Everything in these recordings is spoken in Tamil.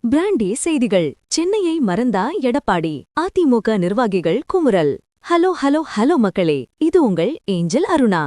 பிராண்டி செய்திகள். சென்னையை மறந்தா எடப்பாடி? அதிமுக நிர்வாகிகள் குமுறல். ஹலோ ஹலோ ஹலோ மக்களே, இது உங்கள் ஏஞ்சல் அருணா.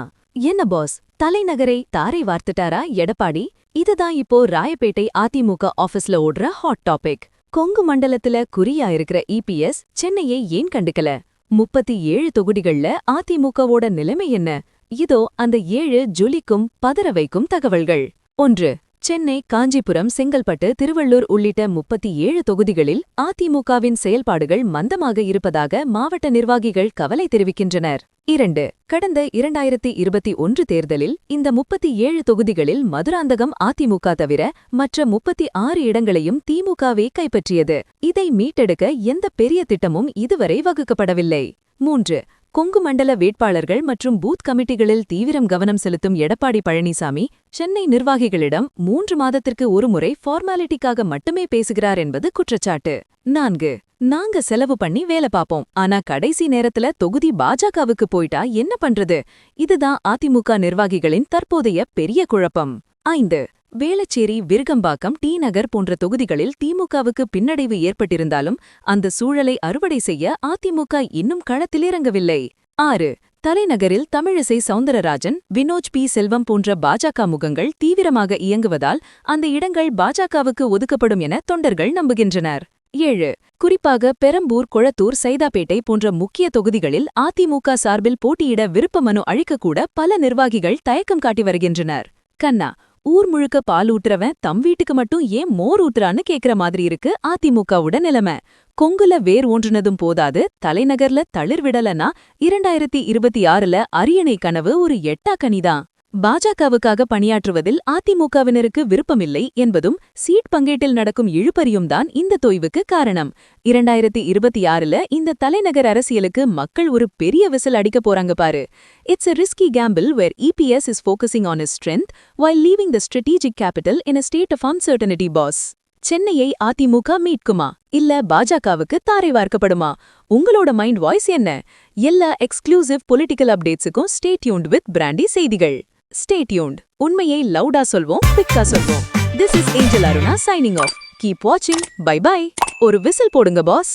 என்ன பாஸ், தலைநகரை தாரை வார்த்துட்டாரா எடப்பாடி? இதுதான் இப்போ ராயப்பேட்டை அதிமுக ஆபீஸ்ல ஓடுற ஹாட் டாபிக். கொங்கு மண்டலத்துல குறியா இருக்கிற இபிஎஸ் சென்னையை ஏன் கண்டுக்கல? 37 தொகுதிகள்ல அதிமுகவோட நிலைமை என்ன? இதோ அந்த 7 ஜொலிக்கும் பதற வைக்கும் தகவல்கள். 1. சென்னை, காஞ்சிபுரம், செங்கல்பட்டு, திருவள்ளூர் உள்ளிட்ட 37 தொகுதிகளில் அதிமுகவின் செயல்பாடுகள் மந்தமாக இருப்பதாக மாவட்ட நிர்வாகிகள் கவலை தெரிவிக்கின்றனர். 2. கடந்த 2021 தேர்தலில் இந்த 37 தொகுதிகளில் மதுராந்தகம் அதிமுக தவிர மற்ற 36 இடங்களையும் திமுகவே கைப்பற்றியது. இதை மீட்டெடுக்க எந்த பெரிய திட்டமும் இதுவரை வகுக்கப்படவில்லை. 3. கொங்கு மண்டல வேட்பாளர்கள் மற்றும் பூத் கமிட்டிகளில் தீவிரம் கவனம் செலுத்தும் எடப்பாடி பழனிசாமி சென்னை நிர்வாகிகளிடம் 3 மாதத்திற்கு ஒருமுறை ஃபார்மாலிட்டிக்காக மட்டுமே பேசுகிறார் என்பது குற்றச்சாட்டு. 4. நாங்க செலவு பண்ணி வேலை பாப்போம், ஆனா கடைசி நேரத்துல தொகுதி பாஜகவுக்கு போயிட்டா என்ன பண்றது? இதுதான் அதிமுக நிர்வாகிகளின் தற்போதைய பெரிய குழப்பம். 5. வேளச்சேரி, விருகம்பாக்கம், டி நகர் போன்ற தொகுதிகளில் திமுகவுக்கு பின்னடைவு ஏற்பட்டிருந்தாலும் அந்த சூழலை அறுவடை செய்ய அதிமுக இன்னும் களத்தில் இறங்கவில்லை. 6. தலைநகரில் தமிழிசை சவுந்தரராஜன், வினோஜ் பி. செல்வம் போன்ற பாஜக முகங்கள் தீவிரமாக இயங்குவதால் அந்த இடங்கள் பாஜகவுக்கு ஒதுக்கப்படும் என தொண்டர்கள் நம்புகின்றனர். 7. குறிப்பாக பெரம்பூர், கொளத்தூர், சைதாப்பேட்டை போன்ற முக்கிய தொகுதிகளில் அதிமுக சார்பில் போட்டியிட விருப்ப மனு அளிக்கக்கூட பல நிர்வாகிகள் தயக்கம் காட்டி வருகின்றனர். கண்ணா, ஊர் முழுக்க பால் ஊத்துறவன் தம் வீட்டுக்கு மட்டும் ஏன் மோர் ஊத்துறான்னு கேக்குற மாதிரி இருக்கு அதிமுகவோட நிலைமை. கொங்குல வேர் ஊன்றுனதும் போதாது, தலைநகர்ல தளிர் விடலனா 2026ல அரியணை கனவு ஒரு எட்டாக்கனிதான். பாஜகவுக்காக பணியாற்றுவதில் அதிமுகவினருக்கு விருப்பமில்லை என்பதும் சீட் பங்கீட்டில் நடக்கும் இழுபறியும் தான் இந்த தொய்வுக்கு காரணம். 2026ல இந்த தலைநகர் அரசியலுக்கு மக்கள் ஒரு பெரிய விசில் அடிக்க போறாங்க பாரு. It's a risky gamble where EPS is focusing on his strength while leaving the strategic capital in a state of uncertainty, boss. சென்னையை அதிமுக மீட்குமா இல்ல பாஜகவுக்கு தாரை வார்க்கப்படுமா? உங்களோட மைண்ட் வாய்ஸ் என்ன? எல்லா எக்ஸ்க்ளூசிவ் பொலிட்டிக்கல் அப்டேட்ஸுக்கும் ஸ்டே டியூன்ட் வித் பிராண்டி செய்திகள். Stay tuned. உண்மையை லவுடா சொல்வோம், பிக்கா சொல்வோம். This is Angel Aruna signing off. Keep watching. Bye bye. ஒரு விசில் போடுங்க பாஸ்.